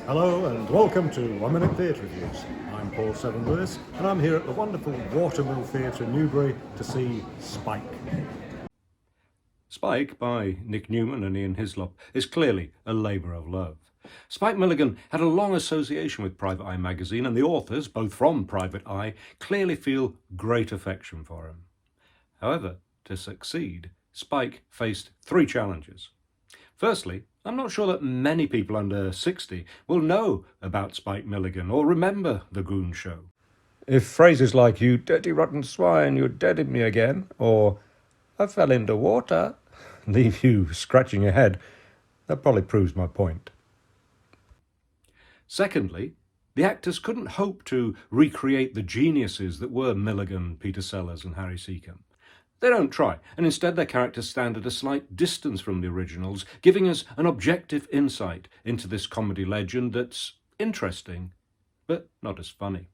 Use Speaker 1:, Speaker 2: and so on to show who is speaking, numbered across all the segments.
Speaker 1: Hello and welcome to 1 Minute Theatre.Reviews. I'm Paul Seven Lewis and I'm here at the wonderful Watermill Theatre in Newbury to see Spike.
Speaker 2: Spike, by Nick Newman and Ian Hislop, is clearly a labour of love. Spike Milligan had a long association with Private Eye magazine, and the authors, both from Private Eye, clearly feel great affection for him. However, to succeed, Spike faced three challenges. Firstly, I'm not sure that many people under 60 will know about Spike Milligan or remember the Goon Show. If phrases like, "You dirty rotten swine, you deaded me again," or "I fell into water," leave you scratching your head, that probably proves my point. Secondly, the actors couldn't hope to recreate the geniuses that were Milligan, Peter Sellers and Harry Secombe. They don't try, and instead their characters stand at a slight distance from the originals, giving us an objective insight into this comedy legend that's interesting, but not as funny.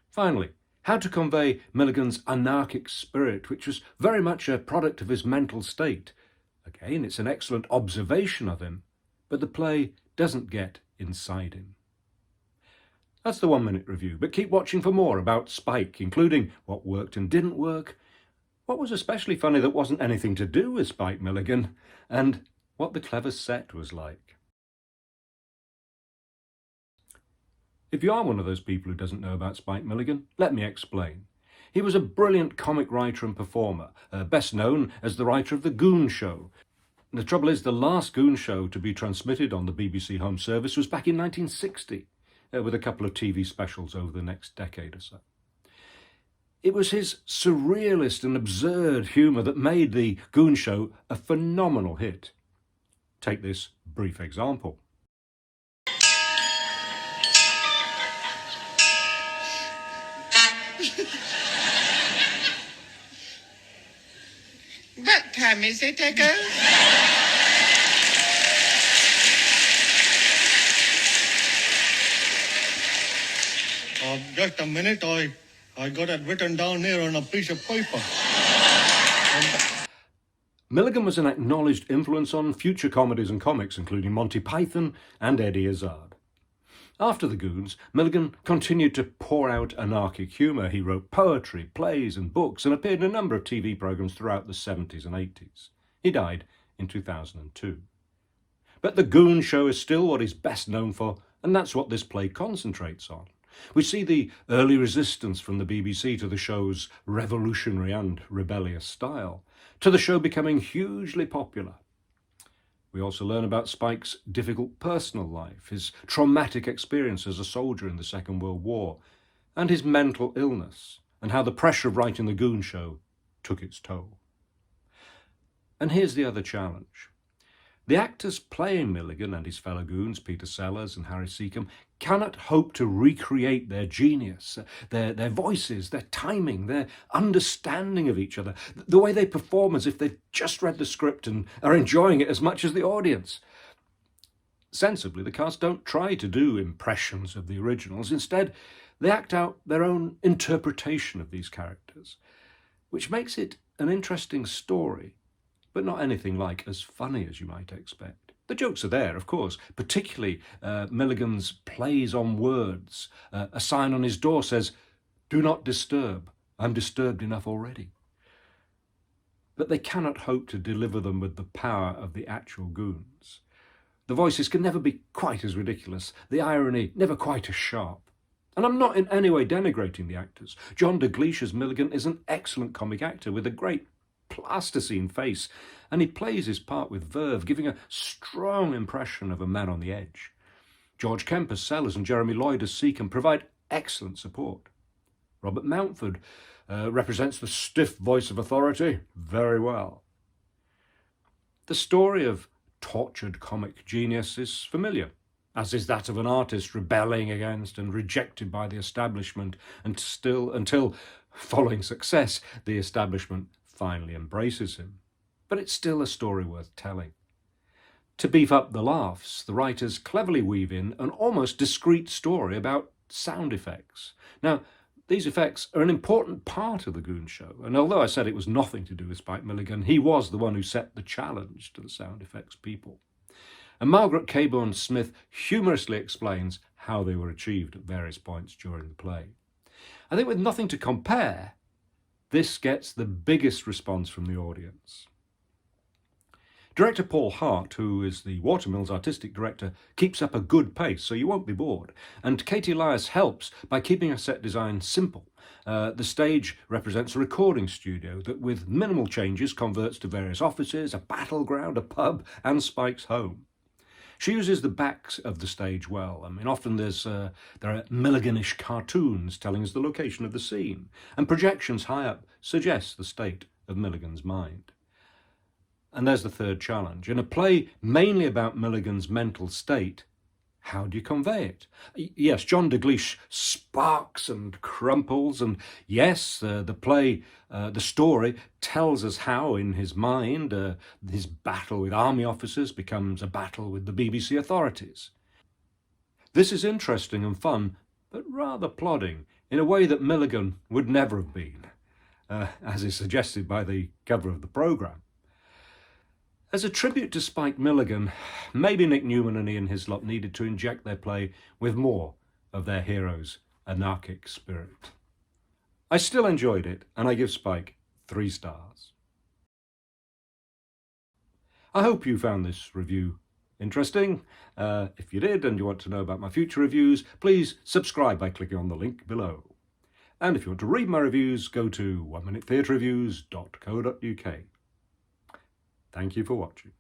Speaker 2: Finally, how to convey Milligan's anarchic spirit, which was very much a product of his mental state. Again, it's an excellent observation of him, but the play doesn't get inside him. That's the 1 Minute Review, but keep watching for more about Spike, including what worked and didn't work, what was especially funny that wasn't anything to do with Spike Milligan, and what the clever set was like. If you are one of those people who doesn't know about Spike Milligan, let me explain. He was a brilliant comic writer and performer, best known as the writer of The Goon Show. The trouble is, the last Goon Show to be transmitted on the BBC Home Service was back in 1960, with a couple of TV specials over the next decade or so. It was his surrealist and absurd humour that made the Goon Show a phenomenal hit. Take this brief example.
Speaker 3: What time is it, Echo?
Speaker 4: Just a minute, I got it written down here on a piece of paper.
Speaker 2: Milligan was an acknowledged influence on future comedies and comics, including Monty Python and Eddie Izzard. After the Goons, Milligan continued to pour out anarchic humour. He wrote poetry, plays and books, and appeared in a number of TV programmes throughout the 70s and 80s. He died in 2002. But the Goon Show is still what he's best known for, and that's what this play concentrates on. We see the early resistance from the BBC to the show's revolutionary and rebellious style, to the show becoming hugely popular. We also learn about Spike's difficult personal life, his traumatic experience as a soldier in the Second World War, and his mental illness, and how the pressure of writing the Goon Show took its toll. And here's the other challenge. The actors playing Milligan and his fellow goons, Peter Sellers and Harry Secombe, cannot hope to recreate their genius, their voices, their timing, their understanding of each other, the way they perform as if they've just read the script and are enjoying it as much as the audience. Sensibly, the cast don't try to do impressions of the originals. Instead, they act out their own interpretation of these characters, which makes it an interesting story, but not anything like as funny as you might expect. The jokes are there, of course, particularly Milligan's plays on words. A sign on his door says, "Do not disturb, I'm disturbed enough already." But they cannot hope to deliver them with the power of the actual goons. The voices can never be quite as ridiculous, the irony never quite as sharp. And I'm not in any way denigrating the actors. John Dagleish as Milligan is an excellent comic actor with a great plasticine face, and he plays his part with verve, giving a strong impression of a man on the edge. George Kemp as Sellers and Jeremy Lloyd as Secombe provide excellent support. Robert Mountford represents the stiff voice of authority very well. The story of tortured comic genius is familiar, as is that of an artist rebelling against and rejected by the establishment, and until, following success, the establishment finally embraces him. But it's still a story worth telling. To beef up the laughs, the writers cleverly weave in an almost discrete story about sound effects. Now, these effects are an important part of the Goon Show, and although I said it was nothing to do with Spike Milligan, he was the one who set the challenge to the sound effects people. and Margaret Cabourn-Smith humorously explains how they were achieved at various points during the play. I think with nothing to compare, this gets the biggest response from the audience. Director Paul Hart, who is the Watermill's artistic director, keeps up a good pace, so you won't be bored. And Katie Lias helps by keeping her set design simple. The stage represents a recording studio that, with minimal changes, converts to various offices, a battleground, a pub, and Spike's home. She uses the backs of the stage well. I mean, often there are Milliganish cartoons telling us the location of the scene, and projections high up suggest the state of Milligan's mind. And there's the third challenge. In a play mainly about Milligan's mental state, how do you convey it? Yes, John Dagleish sparks and crumples, and yes, the story tells us how, in his mind, his battle with army officers becomes a battle with the BBC authorities. This is interesting and fun, but rather plodding, in a way that Milligan would never have been, as is suggested by the cover of the programme. As a tribute to Spike Milligan, maybe Nick Newman and Ian Hislop needed to inject their play with more of their hero's anarchic spirit. I still enjoyed it, and I give Spike 3 stars. I hope you found this review interesting. If you did and you want to know about my future reviews, please subscribe by clicking on the link below. And if you want to read my reviews, go to 1minutetheatre.reviews.co.uk. Thank you for watching.